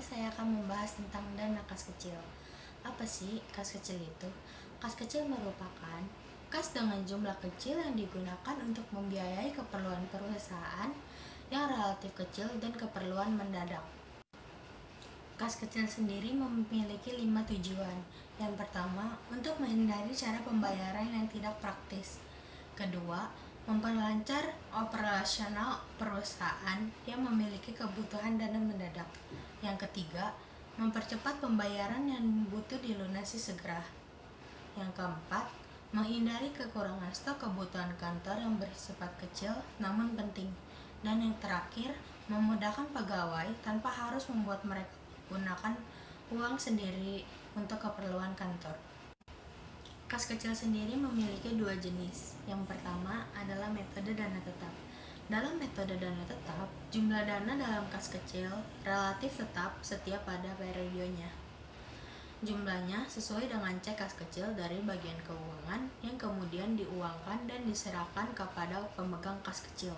saya akan membahas tentang dana kas kecil. Apa sih kas kecil itu? Kas kecil merupakan kas dengan jumlah kecil yang digunakan untuk membiayai keperluan perusahaan yang relatif kecil dan keperluan mendadak. Kas kecil sendiri memiliki 5 tujuan. Yang pertama, untuk menghindari cara pembayaran yang tidak praktis. Kedua, memperlancar operasional perusahaan yang memiliki kebutuhan dana mendadak. Yang ketiga, mempercepat pembayaran yang butuh dilunasi segera. Yang keempat, menghindari kekurangan stok kebutuhan kantor yang bersifat kecil namun penting. Dan yang terakhir, memudahkan pegawai tanpa harus membuat mereka gunakan uang sendiri untuk keperluan kantor. Kas kecil sendiri memiliki dua jenis. Yang pertama adalah metode dana tetap. Dalam metode dana tetap, jumlah dana dalam kas kecil relatif tetap setiap pada periodenya. Jumlahnya sesuai dengan cek kas kecil dari bagian keuangan yang kemudian diuangkan dan diserahkan kepada pemegang kas kecil.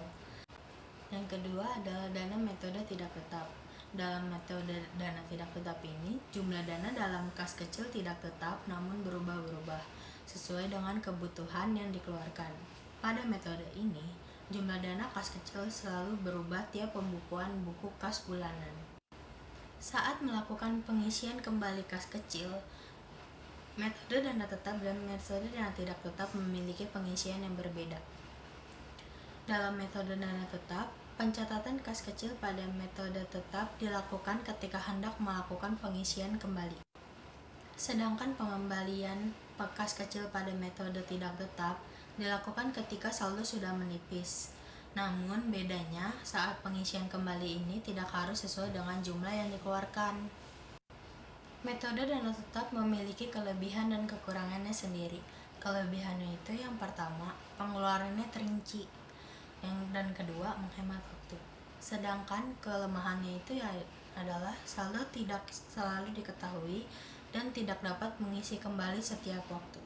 Yang kedua adalah dana metode tidak tetap. Dalam metode dana tidak tetap ini, jumlah dana dalam kas kecil tidak tetap namun berubah-ubah sesuai dengan kebutuhan yang dikeluarkan. Pada metode ini, jumlah dana kas kecil selalu berubah tiap pembukuan buku kas bulanan. Saat melakukan pengisian kembali kas kecil, metode dana tetap dan metode dana tidak tetap memiliki pengisian yang berbeda. Dalam metode dana tetap, pencatatan kas kecil pada metode tetap dilakukan ketika hendak melakukan pengisian kembali. Sedangkan pengembalian kas kecil pada metode tidak tetap dilakukan ketika saldo sudah menipis. Namun bedanya saat pengisian kembali ini tidak harus sesuai dengan jumlah yang dikeluarkan. Metode dana tetap memiliki kelebihan dan kekurangannya sendiri. Kelebihannya itu yang pertama, pengeluarannya terinci. Dan kedua, menghemat waktu. Sedangkan kelemahannya itu adalah saldo tidak selalu diketahui dan tidak dapat mengisi kembali setiap waktu.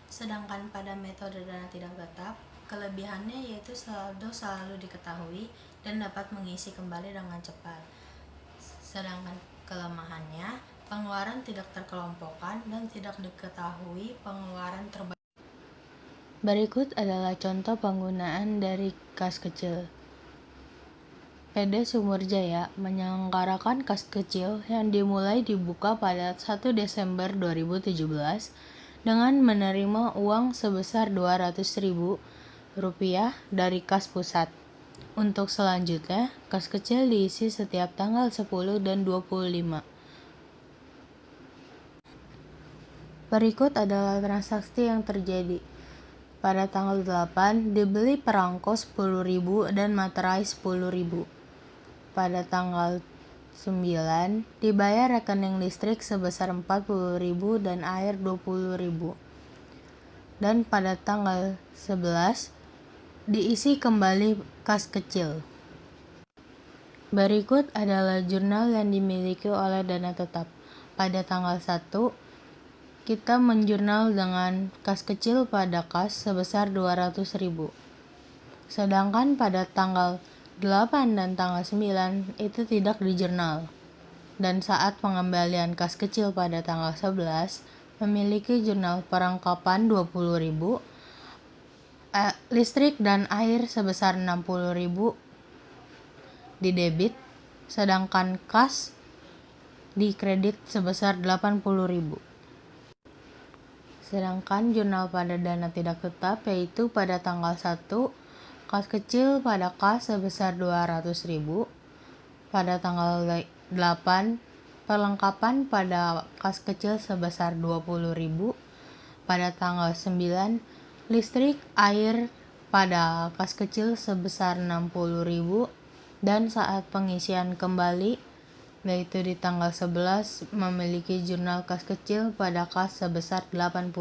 Sedangkan pada metode dana tidak tetap, kelebihannya yaitu saldo selalu diketahui dan dapat mengisi kembali dengan cepat. Sedangkan kelemahannya, pengeluaran tidak terkelompokkan dan tidak diketahui pengeluaran terbaik. Berikut adalah contoh penggunaan dari kas kecil. PD Sumur Jaya menyelenggarakan kas kecil yang dimulai dibuka pada 1 Desember 2017 dengan menerima uang sebesar Rp200.000 dari kas pusat. Untuk selanjutnya, kas kecil diisi setiap tanggal 10 dan 25. Berikut adalah transaksi yang terjadi. Pada tanggal 8, dibeli perangko 10.000 dan materai 10.000. Pada tanggal 9, dibayar rekening listrik sebesar 40.000 dan air 20.000. Dan pada tanggal 11, diisi kembali kas kecil. Berikut adalah jurnal yang dimiliki oleh dana tetap. Pada tanggal 1, kita menjurnal dengan kas kecil pada kas sebesar 200.000. Sedangkan pada tanggal 8 dan tanggal 9 itu tidak dijurnal. Dan saat pengembalian kas kecil pada tanggal 11 memiliki jurnal perangkapan 20.000, listrik dan air sebesar 60.000 di debit, sedangkan kas di kredit sebesar 80.000. Sedangkan jurnal pada dana tidak tetap yaitu pada tanggal 1, kas kecil pada kas sebesar 200.000, pada tanggal 8, perlengkapan pada kas kecil sebesar 20.000, pada tanggal 9, listrik air pada kas kecil sebesar 60.000, dan saat pengisian kembali yaitu di tanggal 11 memiliki jurnal kas kecil pada kas sebesar 80.000.